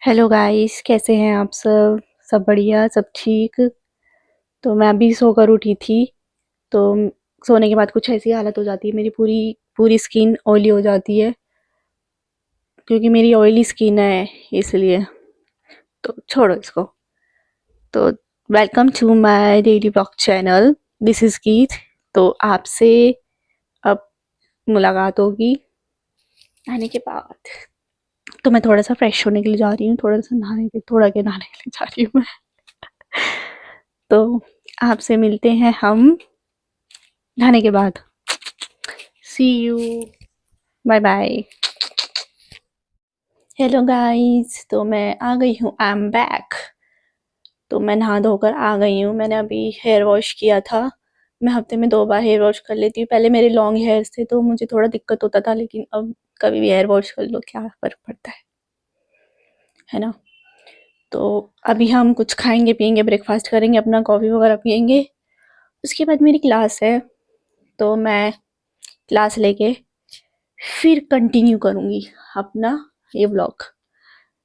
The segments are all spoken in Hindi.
हेलो गाइस, कैसे हैं आप सब? सब बढ़िया, सब ठीक। तो मैं अभी सोकर उठी थी। तो सोने के बाद कुछ ऐसी हालत हो जाती है, मेरी पूरी पूरी स्किन ऑयली हो जाती है, क्योंकि मेरी ऑयली स्किन है इसलिए। तो छोड़ो इसको। तो welcome to my daily blog channel. This is Geet. तो आपसे अब मुलाकात होगी आने के बाद। तो मैं थोड़ा सा फ्रेश होने के लिए जा रही हूँ, थोड़ा के नहाने के लिए जा रही हूँ मैं। तो आपसे मिलते हैं हम नहाने के बाद। See you. Bye bye. Hello guys, तो मैं आ गई हूँ। I am back. तो मैं नहा धोकर आ गई हूँ। मैंने अभी हेयर वॉश किया था। मैं हफ्ते में 2 बार हेयर वॉश कर लेती हूँ। पहले मेरे लॉन्ग हेयर्स थे तो मुझे थोड़ा दिक्कत होता था, लेकिन अब कभी भी हेयर वॉश कर लो, क्या फ़र्क पड़ता है ना। तो अभी हम कुछ खाएंगे पियेंगे, ब्रेकफास्ट करेंगे, अपना कॉफ़ी वगैरह पियेंगे। उसके बाद मेरी क्लास है, तो मैं क्लास लेके फिर कंटिन्यू करूँगी अपना ये व्लॉग।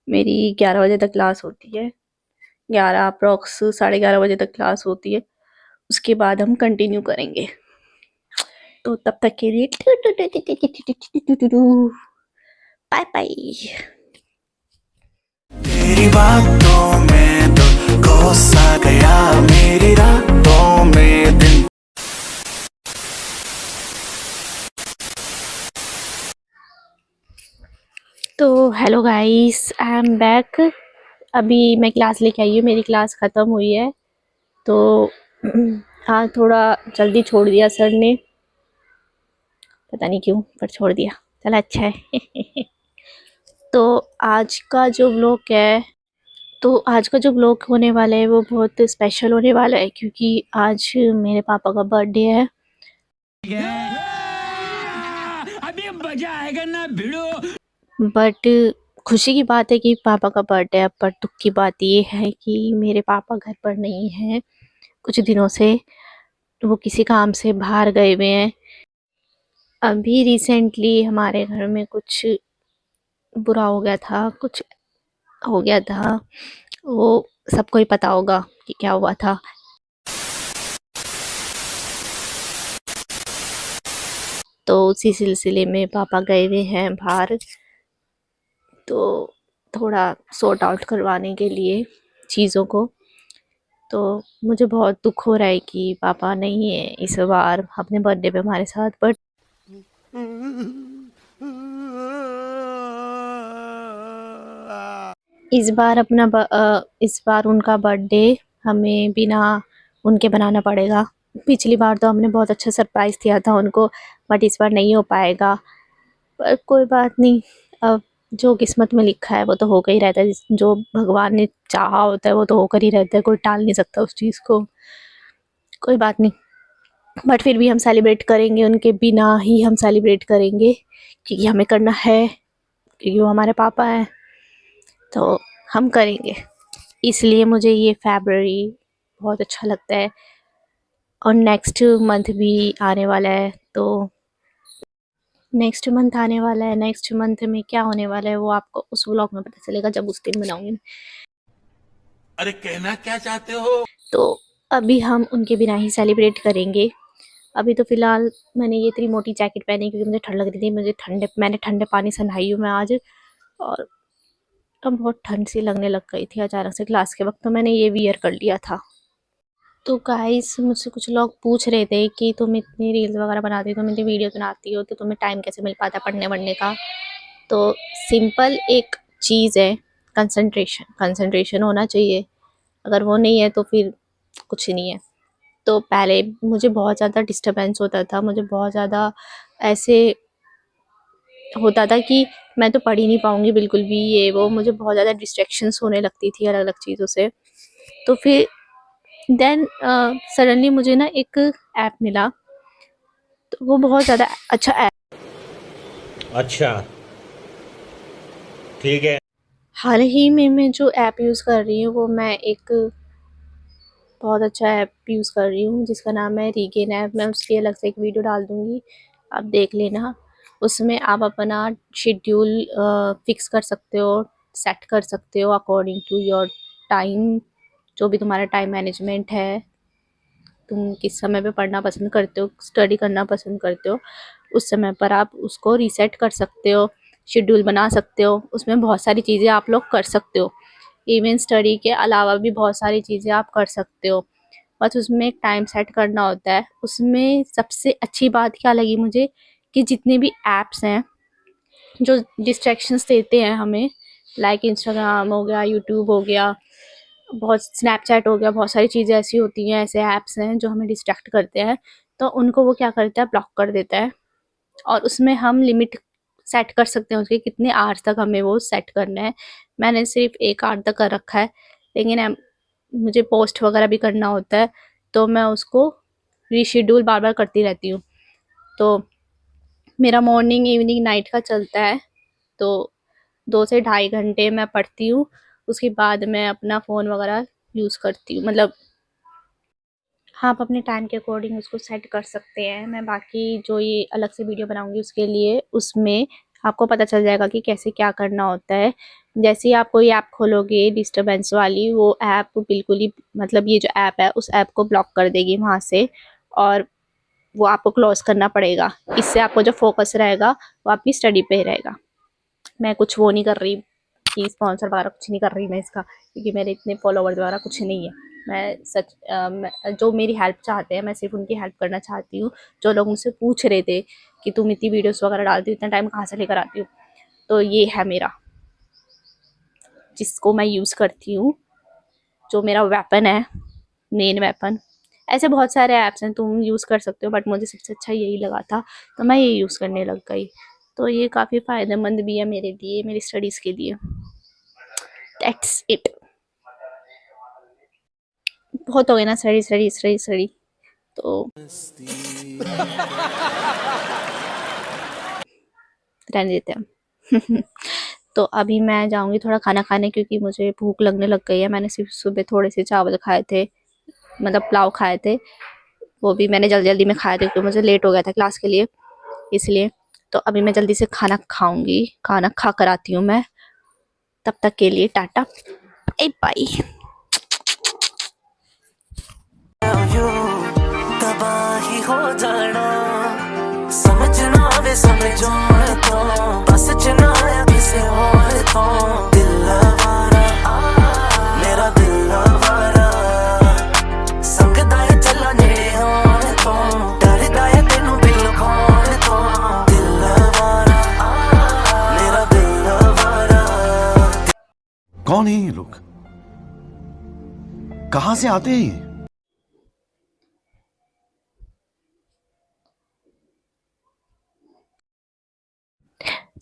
मेरी 11 बजे तक क्लास होती है। 11 अप्रॉक्स 11:30 बजे तक क्लास होती है। उसके बाद हम कंटिन्यू करेंगे। तो तब तक के लिए बाय बाय। तेरी बातों में तो खो सा गया, मेरी रातों में दिन। तो hello guys, I am back. अभी मैं क्लास लेके आई हूँ, मेरी क्लास ख़त्म हुई है। तो हाँ, थोड़ा जल्दी छोड़ दिया सर ने, पता नहीं क्यों, पर छोड़ दिया। चला अच्छा है। तो आज का जो व्लॉग है, तो आज का जो व्लॉग होने वाला है वो बहुत स्पेशल होने वाला है, क्योंकि आज मेरे पापा का बर्थडे है। अभी मजा आएगा ना भिड़ो। बट खुशी की बात है कि पापा का बर्थडे है, पर दुख की बात ये है कि मेरे पापा घर पर नहीं हैं कुछ दिनों से। वो किसी काम से बाहर गए हुए हैं। अभी रिसेंटली हमारे घर में कुछ बुरा हो गया था, कुछ हो गया था। वो सबको ही पता होगा कि क्या हुआ था। तो उसी सिलसिले में पापा गए हुए हैं बाहर। तो थोड़ा सॉर्ट आउट करवाने के लिए चीज़ों को। तो मुझे बहुत दुख हो रहा है कि पापा नहीं है इस बार अपने बर्थडे पे हमारे साथ। बट इस बार उनका बर्थडे हमें बिना उनके बनाना पड़ेगा। पिछली बार तो हमने बहुत अच्छा सरप्राइज़ दिया था उनको, बट इस बार नहीं हो पाएगा। पर कोई बात नहीं, अब जो किस्मत में लिखा है वो तो होकर ही रहता है। जो भगवान ने चाहा होता है वो तो होकर ही रहता है, कोई टाल नहीं सकता उस चीज़ को। कोई बात नहीं, बट फिर भी हम सेलिब्रेट करेंगे, उनके बिना ही हम सेलिब्रेट करेंगे, क्योंकि हमें करना है, क्योंकि वो हमारे पापा हैं। तो हम करेंगे। इसलिए मुझे ये फ़रवरी बहुत अच्छा लगता है। और नेक्स्ट मंथ भी आने वाला है। तो नेक्स्ट मंथ में क्या होने वाला है वो आपको उस व्लॉग में पता चलेगा, जब उस दिन बनाऊंगी। अरे कहना क्या चाहते हो? तो अभी हम उनके बिना ही सेलिब्रेट करेंगे। अभी तो फ़िलहाल मैंने ये इतनी मोटी जैकेट पहनी क्योंकि मुझे ठंड लग रही थी। मैंने ठंडे पानी से नहाई हूँ मैं आज। और अब बहुत ठंड सी लगने लग गई थी अचानक से क्लास के वक्त, तो मैंने ये वियर कर लिया था। तो गाइस, मुझसे कुछ लोग पूछ रहे थे कि तुम इतनी रील्स वगैरह बनाती हो, तुम इतनी वीडियो बनाती हो, तो तुम्हें टाइम कैसे मिल पाता है पढ़ने वढ़ने का। तो सिंपल एक चीज़ है, कंसंट्रेशन। कंसंट्रेशन होना चाहिए, अगर वो नहीं है तो फिर कुछ नहीं है। तो पहले मुझे बहुत ज़्यादा डिस्टर्बेंस होता था, मुझे बहुत ज़्यादा ऐसे होता था कि मैं तो पढ़ ही नहीं पाऊँगी बिल्कुल भी, ये वो मुझे बहुत ज़्यादा डिस्ट्रैक्शंस होने लगती थी अलग-अलग चीज़ों से। तो फिर देन सडनली मुझे ना एक ऐप मिला, तो वो बहुत ज़्यादा अच्छा ऐप। अच्छा, ठीक है। हाल ही में मैं जो ऐप यूज़ कर रही हूँ वो मैं एक बहुत अच्छा ऐप यूज़ कर रही हूँ जिसका नाम है रीगेन ऐप। मैं उसकी अलग से एक वीडियो डाल दूँगी, आप देख लेना। उसमें आप अपना शेड्यूल फ़िक्स कर सकते हो, सेट कर सकते हो अकॉर्डिंग टू योर टाइम, जो भी तुम्हारा टाइम मैनेजमेंट है, तुम किस समय पे पढ़ना पसंद करते हो, स्टडी करना पसंद करते हो, उस समय पर आप उसको रीसेट कर सकते हो, शेड्यूल बना सकते हो। उसमें बहुत सारी चीज़ें आप लोग कर सकते हो, इवन स्टडी के अलावा भी बहुत सारी चीज़ें आप कर सकते हो, बस उसमें एक टाइम सेट करना होता है। उसमें सबसे अच्छी बात क्या लगी मुझे कि जितने भी ऐप्स हैं जो डिस्ट्रैक्शंस देते हैं हमें, लाइक इंस्टाग्राम हो गया, यूट्यूब हो गया, बहुत स्नैपचैट हो गया, बहुत सारी चीज़ें ऐसी होती हैं, ऐसे ऐप्स हैं जो हमें डिस्ट्रैक्ट करते हैं, तो उनको वो क्या करता है, ब्लॉक कर देता है। और उसमें हम लिमिट सेट कर सकते हैं उसके, कितने आवर्स तक हमें वो सेट करना है। मैंने सिर्फ 1 आवर तक कर रखा है, लेकिन मुझे पोस्ट वगैरह भी करना होता है, तो मैं उसको रीशेड्यूल बार बार करती रहती हूँ। तो मेरा मॉर्निंग इवनिंग नाइट का चलता है, तो 2 से ढाई घंटे मैं पढ़ती हूँ, उसके बाद मैं अपना फ़ोन वगैरह यूज़ करती हूँ। मतलब हाँ, आप अपने टाइम के अकॉर्डिंग उसको सेट कर सकते हैं। मैं बाकी जो ये अलग से वीडियो बनाऊँगी उसके लिए, उसमें आपको पता चल जाएगा कि कैसे क्या करना होता है। जैसे ही आप कोई ऐप खोलोगे डिस्टर्बेंस वाली, वो ऐप बिल्कुल ही, मतलब ये जो ऐप है उस ऐप को ब्लॉक कर देगी वहाँ से, और वो आपको क्लोज़ करना पड़ेगा। इससे आपको जो फ़ोकस रहेगा वो आपकी स्टडी पे ही रहेगा। मैं कुछ वो नहीं कर रही कि स्पॉन्सर वगैरह कुछ नहीं कर रही मैं इसका, क्योंकि मेरे इतने फॉलोवर्स वगैरह कुछ नहीं है। मैं सच जो मेरी हेल्प चाहते हैं मैं सिर्फ उनकी हेल्प करना चाहती हूँ। जो लोग मुझसे पूछ रहे थे कि तुम इतनी वीडियोस वगैरह डालती हो, इतना टाइम कहाँ से लेकर आती हो, तो ये है मेरा, जिसको मैं यूज़ करती हूँ, जो मेरा वेपन है, मेन वेपन। ऐसे बहुत सारे ऐप्स हैं तुम यूज़ कर सकते हो, बट मुझे सबसे अच्छा यही लगा था, तो मैं ये यूज़ करने लग गई। तो ये काफ़ी फ़ायदेमंद भी है मेरे लिए, मेरी स्टडीज़ के लिए। That's it. बहुत हो गया ना स्टडी स्टडी स्टडी स्टडी, तो रहने देते हैं। तो अभी मैं जाऊँगी थोड़ा खाना खाने, क्योंकि मुझे भूख लगने लग गई है। मैंने सिर्फ सुबह थोड़े से चावल खाए थे, मतलब पुलाव खाए थे, वो भी मैंने जल्दी-जल्दी में खाए थे क्योंकि मुझे लेट हो गया था क्लास के लिए, इसलिए। तो अभी मैं जल्दी से खाना खाऊँगी, खाना खा कर आती हूँ मैं। तब तक के लिए टाटा, बाय बाय। तबाही हो जाना, समझना वे समझो तो, बस चना किसे और तो, दिल आवारा, मेरा दिल आवारा, संगदा है चला नेड़े होने तो, डरदा है तेनू बिल खोने तो, दिल आवारा, मेरा दिल आवारा। कौन है ये लोग? कहां से आते हैं ये?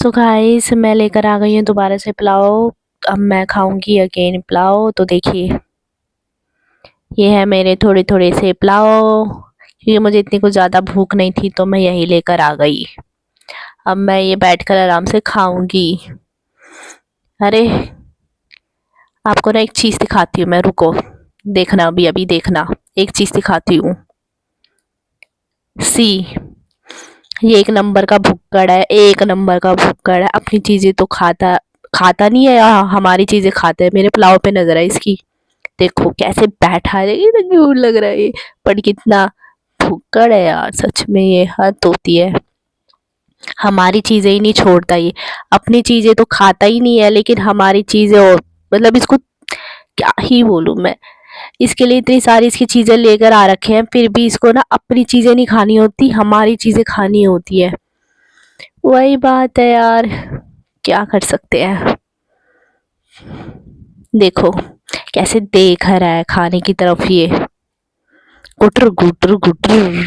तो गाइस मैं लेकर आ गई हूँ दोबारा से पुलाव। अब मैं खाऊंगी अगेन पुलाव। तो देखिए ये है मेरे थोड़े थोड़े से पुलाव, क्योंकि मुझे इतनी कुछ ज़्यादा भूख नहीं थी तो मैं यही लेकर आ गई। अब मैं ये बैठकर आराम से खाऊंगी। अरे आपको ना एक चीज़ दिखाती हूँ मैं, रुको, देखना अभी अभी देखना, एक चीज़ दिखाती हूँ। सी, ये एक नंबर का भुक्कड़ है, एक नंबर का भुक्कड़ है। अपनी चीज़ें तो खाता खाता नहीं है, हमारी चीज़ें खाता है। मेरे पुलाव पे नजर है इसकी, देखो कैसे बैठा है, ये तो क्यूट लग रहा है ये, पर कितना भुक्कड़ है यार, सच में ये हद होती है। हमारी चीज़ें ही नहीं छोड़ता ये, अपनी चीज़ें तो खाता ही नहीं है, लेकिन हमारी चीज़ें, और मतलब इसको क्या ही बोलूँ मैं। इसके लिए इतनी सारी इसकी चीज़ें लेकर आ रखे हैं, फिर भी इसको ना अपनी चीज़ें नहीं खानी होती, हमारी चीज़ें खानी होती है। वही बात है यार, क्या कर सकते हैं। देखो कैसे देख रहा है खाने की तरफ ये, गुटर गुटर गुटर,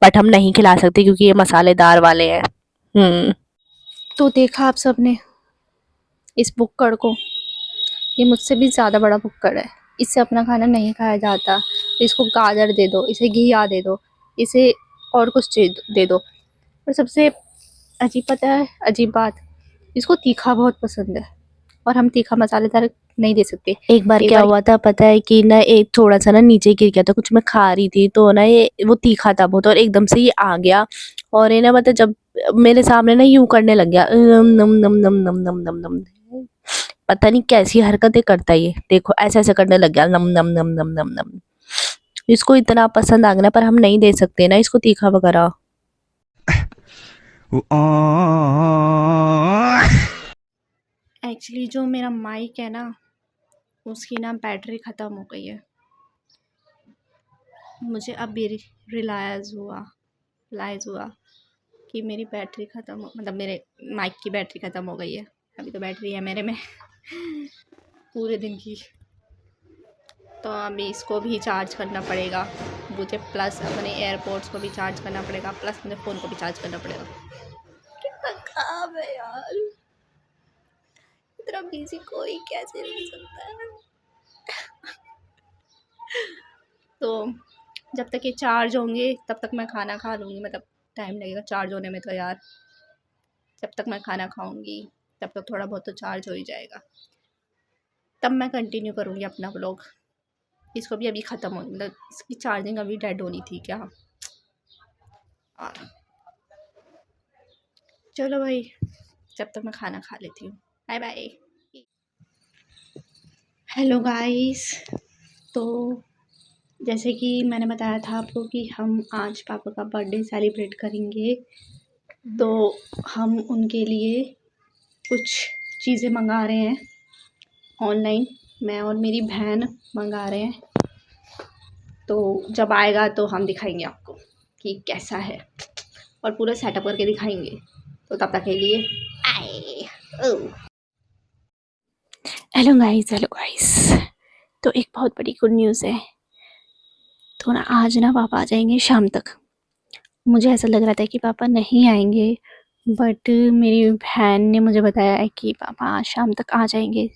बट हम नहीं खिला सकते क्योंकि ये मसालेदार वाले हैं। तो देखा आप सबने इस भुक्कड़ को, ये मुझसे भी ज़्यादा बड़ा भुक्कड़ है, इससे अपना खाना नहीं खाया जाता। इसको गाजर दे दो, इसे घिया दे दो, इसे और कुछ दे दो। और सबसे अजीब, पता है अजीब बात, इसको तीखा बहुत पसंद है, और हम तीखा मसालेदार नहीं दे सकते। एक बार क्या हुआ था पता है कि ना, एक थोड़ा सा ना नीचे गिर गया था, कुछ मैं खा रही थी तो ना ये वो तीखा था बहुत, और एकदम से ये आ गया, और ये ना मतलब जब मेरे सामने ना यूं करने लग गया, नम नम नम नम नम नम नम नम। पता नहीं कैसी हरकतें करता है ये, देखो ऐसे ऐसे करने लग गया, नम नम नम नम नम नम। इसको इतना पसंद आ गया, पर हम नहीं दे सकते ना इसको तीखा वगैरह। एक्चुअली जो मेरा माइक है ना, उसकी ना बैटरी ख़त्म हो गई है। मुझे अभी रिलाइज़ हुआ कि मेरी बैटरी ख़त्म हो, मतलब मेरे माइक की बैटरी ख़त्म हो गई है। अभी तो बैटरी है मेरे में पूरे दिन की, तो अभी इसको भी चार्ज करना पड़ेगा मुझे, प्लस अपने एयरपोर्ट्स को भी चार्ज करना पड़ेगा, प्लस मुझे फ़ोन को भी चार्ज करना पड़ेगा। कितना काम है यार, इतना बिजी कोई कैसे रह सकता है। तो जब तक ये चार्ज होंगे तब तक मैं खाना खा लूँगी, मतलब टाइम लगेगा चार्ज होने में तो यार। जब तक मैं खाना खाऊंगी तब तक थोड़ा बहुत तो चार्ज हो ही जाएगा, तब मैं कंटिन्यू करूँगी अपना व्लॉग। इसको भी अभी ख़त्म हो, मतलब इसकी चार्जिंग अभी डेड होनी थी क्या। और चलो भाई, जब तक मैं खाना खा लेती हूँ, बाय बाय। हेलो गाइस, तो जैसे कि मैंने बताया था आपको कि हम आज पापा का बर्थडे सेलिब्रेट करेंगे, तो हम उनके लिए कुछ चीज़ें मंगा रहे हैं ऑनलाइन। मैं और मेरी बहन मंगा रहे हैं, तो जब आएगा तो हम दिखाएंगे आपको कि कैसा है, और पूरा सेटअप करके दिखाएंगे। तो तब तक के लिए आए। हेलो गाइस, तो एक बहुत बड़ी गुड न्यूज़ है। तो ना आज ना पापा आ जाएंगे शाम तक। मुझे ऐसा लग रहा था कि पापा नहीं आएंगे, बट मेरी बहन ने मुझे बताया है कि पापा आज शाम तक आ जाएंगे।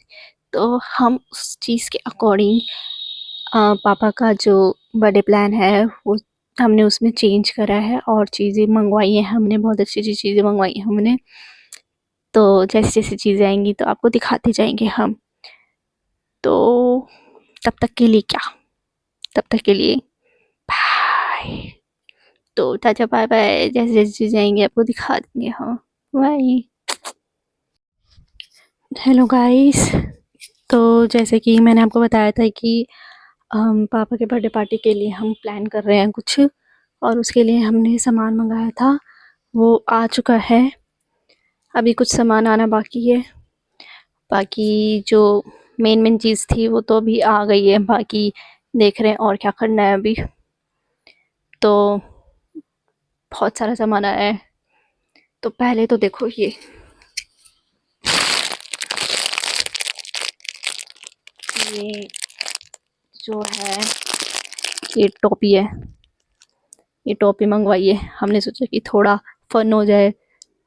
तो हम उस चीज़ के अकॉर्डिंग पापा का जो बर्थडे प्लान है वो हमने उसमें चेंज करा है, और चीज़ें मंगवाई हैं हमने, बहुत अच्छी अच्छी चीज़ें मंगवाई हैं हमने। तो जैसी जैसी चीज़ें आएंगी तो आपको दिखाते जाएंगे हम। तो तब तक के लिए क्या, तब तक के लिए बाय। तो टाटा बाय बाय, जैसे जैसी चीज़ें आएंगी आपको दिखा देंगे हम। बाय। हेलो गाइस, तो जैसे कि मैंने आपको बताया था कि हम पापा के बर्थडे पार्टी के लिए हम प्लान कर रहे हैं कुछ, और उसके लिए हमने सामान मंगाया था, वो आ चुका है। अभी कुछ सामान आना बाकी है, बाकी जो मेन चीज़ थी वो तो अभी आ गई है, बाकी देख रहे हैं और क्या करना है अभी। तो बहुत सारा सामान आया है, तो पहले तो देखो ये जो है, ये टोपी है, ये टोपी मंगवाई है हमने, सोचा कि थोड़ा फन हो जाए।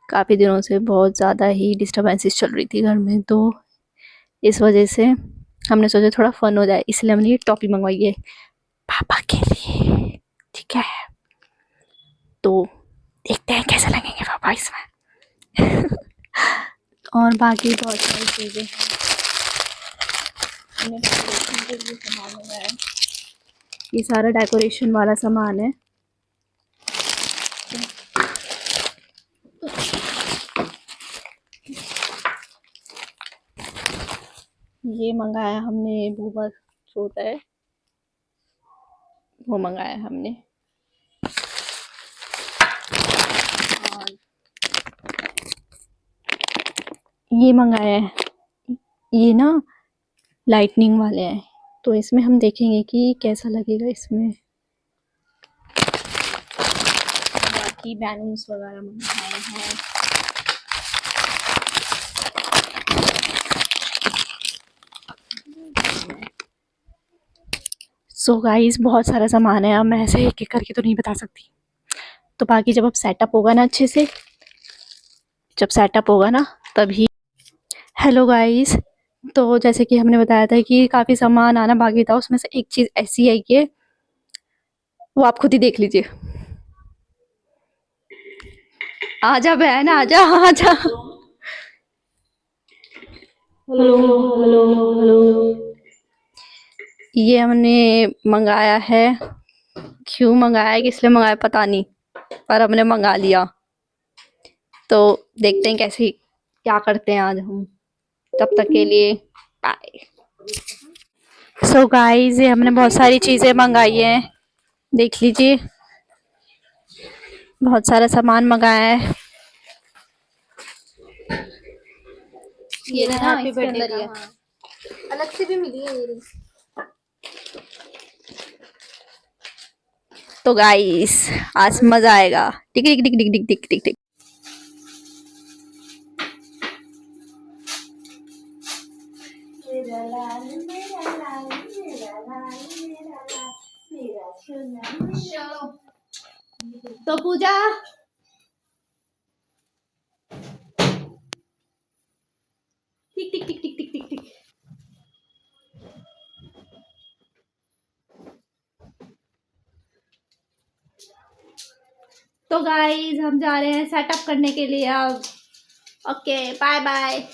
काफ़ी दिनों से बहुत ज़्यादा ही डिस्टर्बेंसेस चल रही थी घर में, तो इस वजह से हमने सोचा थोड़ा फन हो जाए, इसलिए हमने ये टोपी मंगवाई है पापा के लिए। ठीक है, तो देखते हैं कैसे लगेंगे पापा इसमें। और बाकी बहुत सारी चीज़ें हैं, हमने डेकोरेशन के लिए सामान मंगाया है, ये सारा डेकोरेशन वाला सामान है। ये मंगाया हमने, बूबा जो होता है वो मंगाया हमने। और ये मंगाया है, ये ना लाइटनिंग वाले हैं, तो इसमें हम देखेंगे कि कैसा लगेगा इसमें। बाकी बैलून्स वगैरह मंगाए हैं। सो गाइस, बहुत सारा सामान है, अब मैं ऐसे एक एक करके तो नहीं बता सकती। तो बाकी जब अब सेटअप होगा ना अच्छे से, जब सेटअप होगा ना तभी। हेलो गाइस, तो जैसे कि हमने बताया था कि काफ़ी सामान आना बाकी था, उसमें से एक चीज़ ऐसी है कि वो आप खुद ही देख लीजिए। आजा बहन, आजा आजा। Hello hello hello. ये हमने मंगाया है, क्यों मंगाया है, किस लिए मंगाया पता नहीं, पर हमने मंगा लिया। तो देखते हैं कैसे क्या करते हैं आज हम। तब तक के लिए बाय। सो गाइस, ये हमने बहुत सारी चीजें मंगाई हैं, देख लीजिए, बहुत सारा सामान मंगाया है। ये ना हैप्पी बर्थडे का, अलग से भी मिली है ये। तो गाइस आज मजा आएगा। टिक टिक टिक टिक टिक टिक टिक टिक। तो पूजा टिक टिक टिक टिक टिक टिक टिक। तो गाइस हम जा रहे हैं सेटअप करने के लिए अब। Okay bye bye.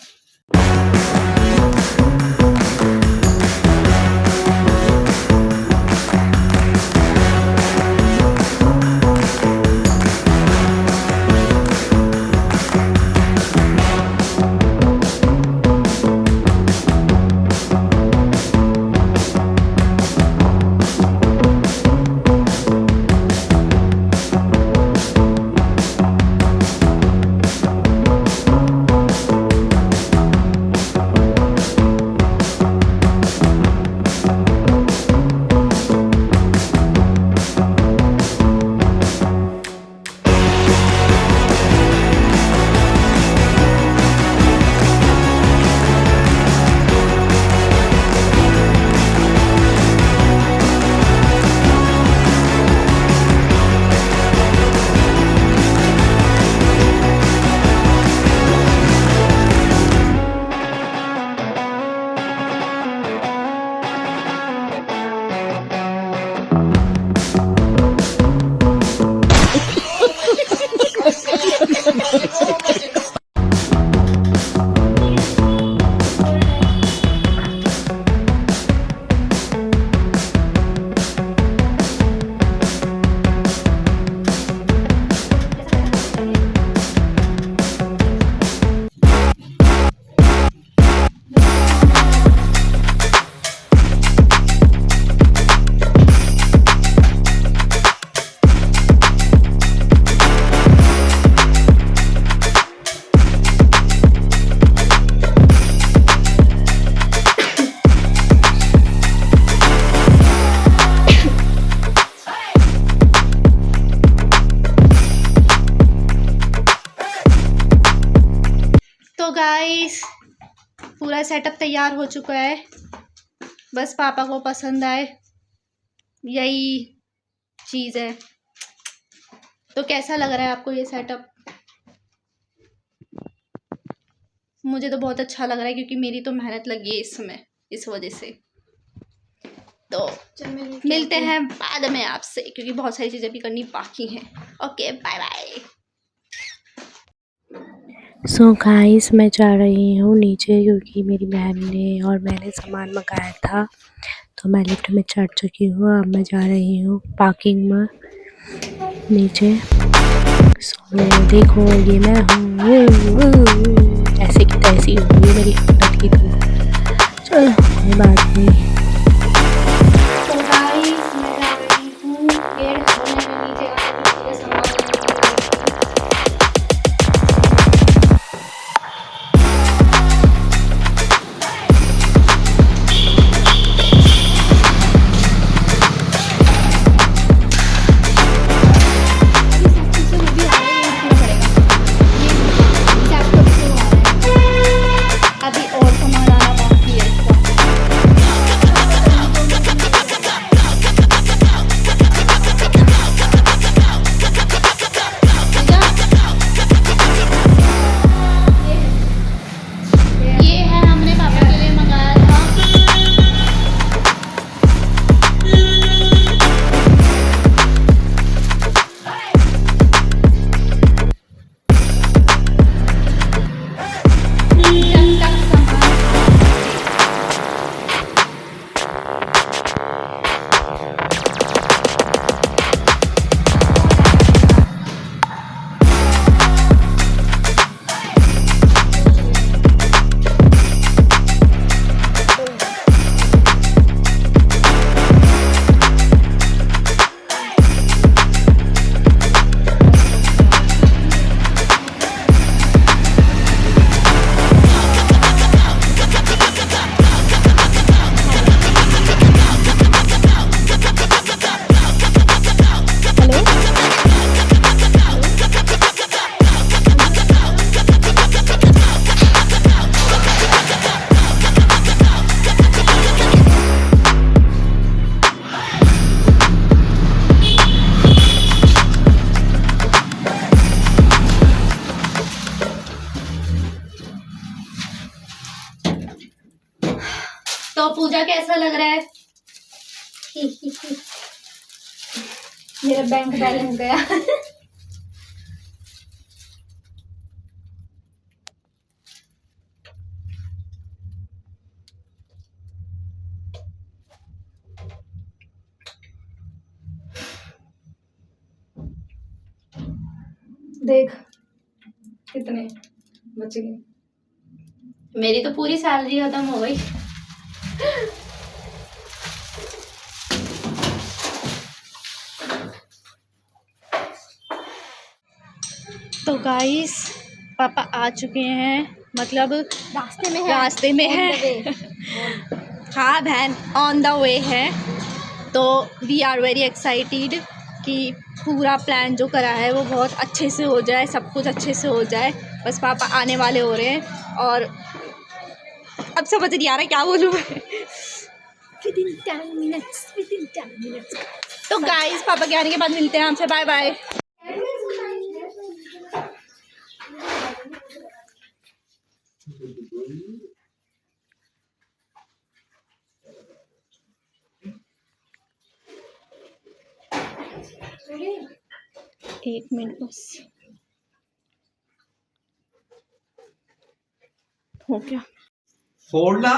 तो गाइस पूरा सेटअप तैयार हो चुका है, बस पापा को पसंद आए, यही चीज़ है। तो कैसा लग रहा है आपको ये सेटअप? मुझे तो बहुत अच्छा लग रहा है क्योंकि मेरी तो मेहनत लगी है इसमें, इस वजह से। तो मिलते हैं बाद में आपसे क्योंकि बहुत सारी चीज़ें भी करनी बाकी हैं। Okay bye bye. So guys मैं जा रही हूँ नीचे क्योंकि मेरी बहन ने और मैंने सामान मंगाया था, तो मैं लिफ्ट में चढ़ चुकी हूँ। अब मैं जा रही हूँ पार्किंग में नीचे। सो देखो ये मैं हूँ, ऐसे की तैसी हुई है मेरी हालत की। चलो कोई बात नहीं। तो गाइस मैं जा रही हूँ गेट खोलने में नीचे आके सामान तो पूजा कैसा लग रहा है? मेरा बैंक बैलेंस गया। देख कितने बच गए। मेरी तो पूरी सैलरी खत्म हो गई। तो गाइस पापा आ चुके हैं, मतलब रास्ते में है। हाँ बहन, ऑन द वे है। तो वी आर वेरी एक्साइटेड कि पूरा प्लान जो करा है वो बहुत अच्छे से हो जाए, सब कुछ अच्छे से हो जाए। बस पापा आने वाले हो रहे हैं और अब समझ नहीं आ रहा क्या बोलूँ मैं। Within 10 minutes। तो गाइस पापा के आने के बाद मिलते हैं हमसे। Bye bye. एक मिनट बस, हो गया। फोड़ना।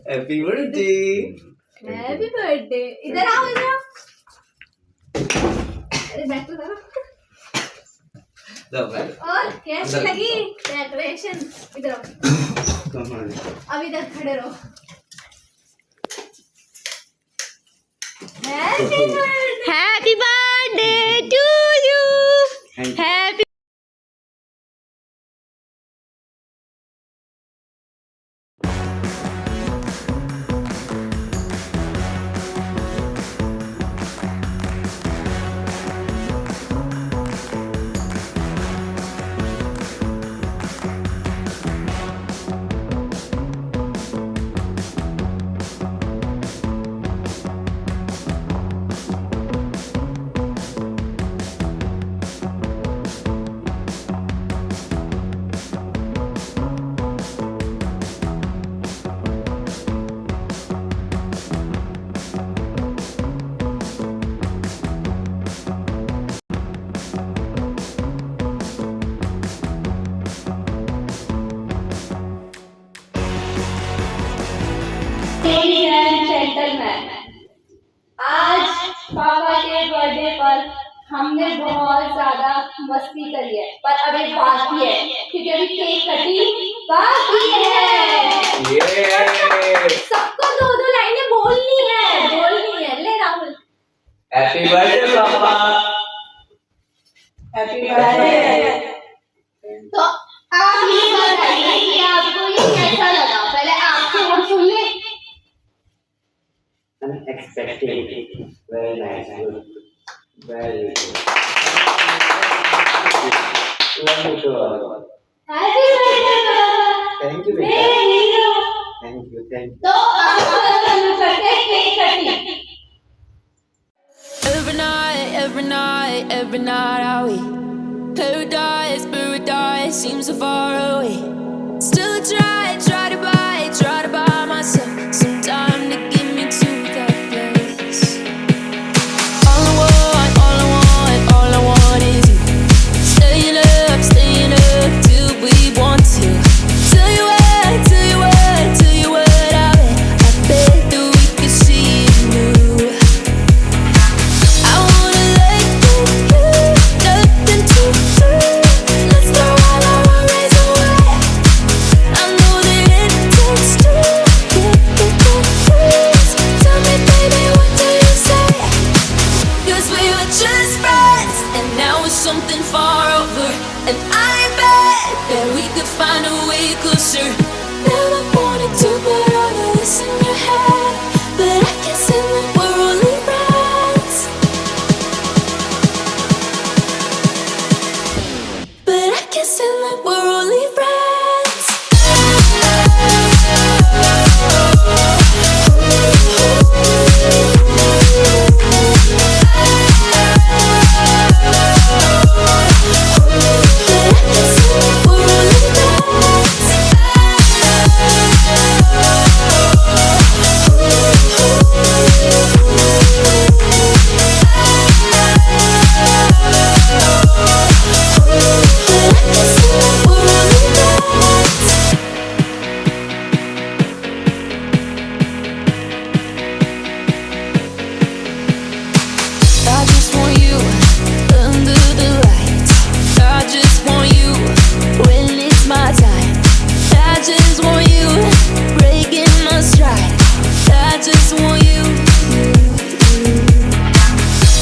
Happy birthday. Happy birthday. इधर आओ, इधर आओ। अरे बैठ तो जाओ। और कैसी लगी डेकोरेशन? इधर आओ। अब इधर खड़े रहो। Happy birthday to you. Happy gentleman, आज पापा के बर्थडे पर हमने बहुत ज्यादा मस्ती करी है, पर अभी बाकी है क्योंकि अभी केक कटिंग बाकी है। सबको दो दो लाइनें बोलनी है। ले राहुल। हैप्पी बर्थडे पापा। Happy birthday. तो आप ये बताइए कि आपको ये कैसा लगा? पहले आपसे सुन ले। Unexpected. Very nice. Good. Very good. Wonderful. Happy birthday. Thank you, बेटा. Thank you. Thank you. तो आप शुरू करते हैं cake cutting. Every night I wait. Paradise seems so far away. Still I try to buy myself some time to get me to that place. All I want is you. Staying up till we want to. Tell you what, I bet that we could see it new. I wanna let you, nothing to do. Let's throw all our worries away. I know that it takes two to get the truth. Tell me, baby, what do you say? 'Cause we were just friends, and now it's something far over. And I bet that we could find a way closer. Never wanted to put all of this in your head, but I can't say that we're only friends. But I can't say that we're only friends. just want you.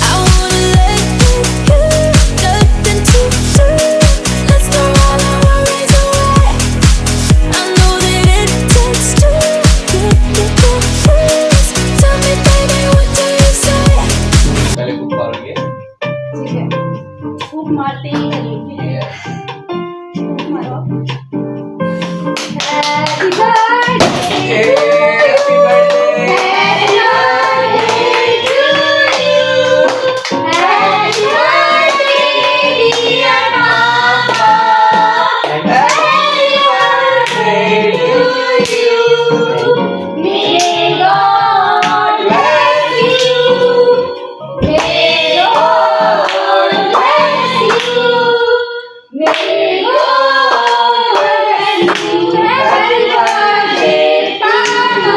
I wanna let you, nothing to do. Let's throw all our worries away. I know that it takes two. Please tell me, baby, what do you say? पहले खूब मारोगे ठीक है, खूब मारते ही करिए, ठीक है? खूब मारो। Happy birthday happy birthday to you. Happy birthday, dear Papa. Happy birthday to you. May God bless you. May God bless you. May God bless you. Happy birthday, Papa.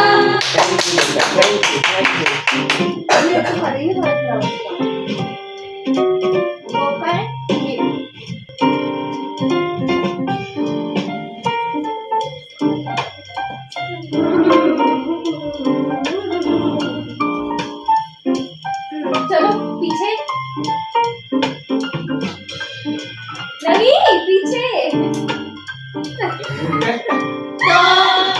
चलो पीछे नहीं पीछे तो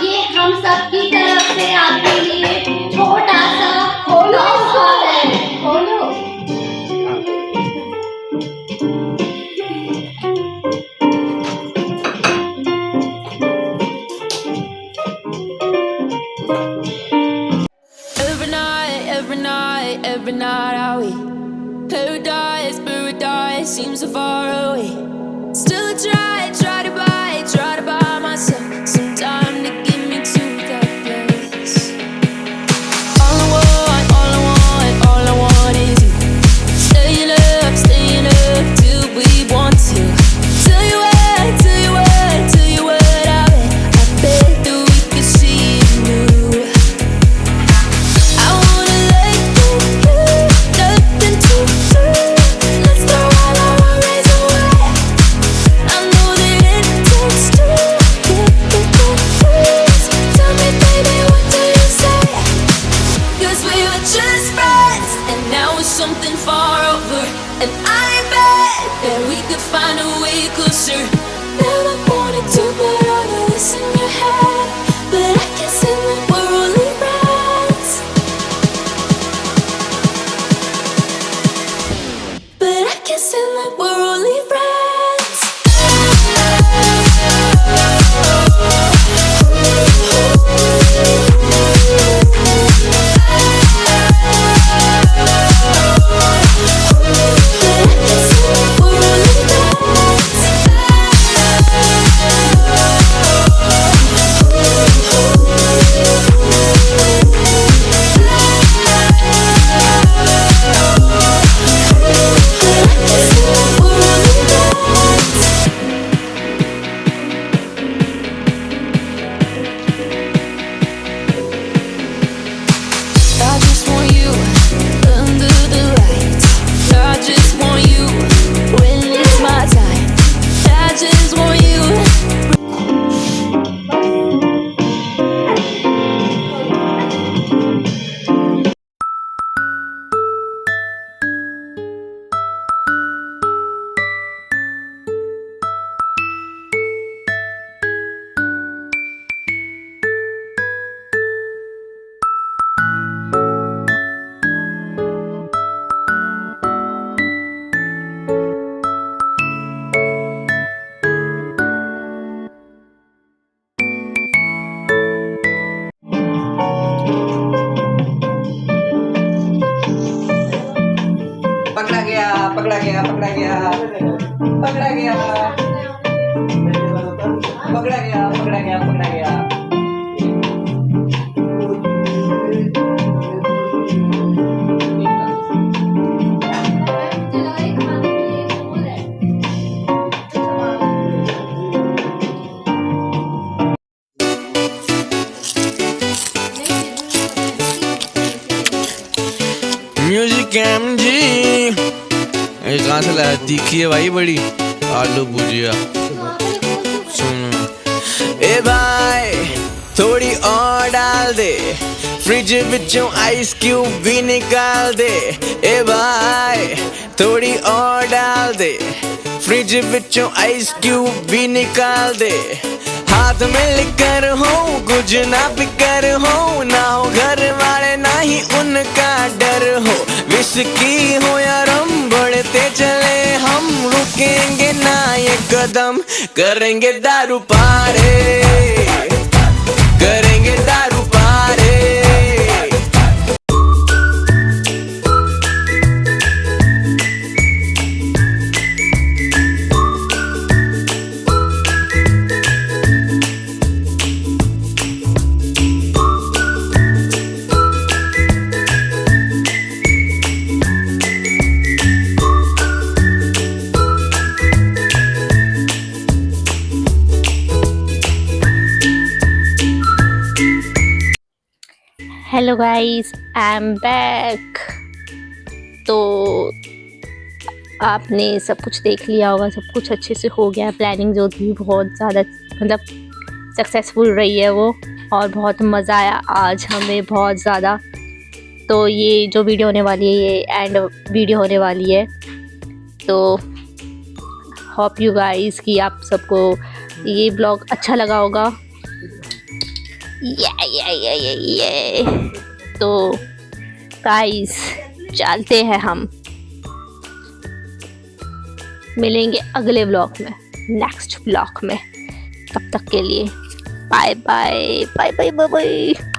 ये हम सब की तरफ से आपके लिए छोटा सा खोलो खोलो Every night are we paradise, paradise seems so far away. Still I try to buy myself some time to get me to that place. All I want is you. Staying up till we want to. Tell you what I bet that we could see it new. I wanna let you, nothing to do. Let's throw all our worries away. I know that it takes two. Please tell me, baby, what do you say? 'Cause we were just friends, and now it's something far over. And I bet that we could find a way closer. Never wanted to put all of this in your head, but I can see that we're only friends. But I can see that we're only friends. I just want you under the lights. I just want you when it's my time. I just want you. पकड़ा गया पकड़ा गया पकड़ा गया पकड़ा गया पकड़ा गया पकड़ा गया पकड़ा गया म्यूजिक एम जी ये कहाँ से लाया? तीखी है भाई बड़ी। आलू भुजिया सुनो ए भाई थोड़ी और डाल दे, फ्रिज विचों आइस क्यूब भी निकाल दे, ए भाई थोड़ी और डाल दे। फ्रिज विचों आइस क्यूब भी निकाल दे, हाथ में लिकर हो कुछ ना फिकर हो, ना हो घर वाले ना ही उनका डर हो। विस्की हो या रम बढ़ते चले हम, रुकेंगे ना ये कदम, करेंगे दारू पारे, करेंगे दारू पारे। Hello guys, I am back. तो आपने सब कुछ देख लिया होगा, सब कुछ अच्छे से हो गया। प्लानिंग जो थी बहुत ज़्यादा मतलब सक्सेसफुल रही है वो, और बहुत मज़ा आया आज हमें बहुत ज़्यादा। तो ये जो वीडियो होने वाली है ये एंड वीडियो होने वाली है। तो होप यू गाइस कि आप सबको ये ब्लॉग अच्छा लगा होगा। ये तो गाइस चलते हैं, हम मिलेंगे अगले ब्लॉग में, नेक्स्ट ब्लॉग में। तब तक के लिए bye bye bye bye bye bye.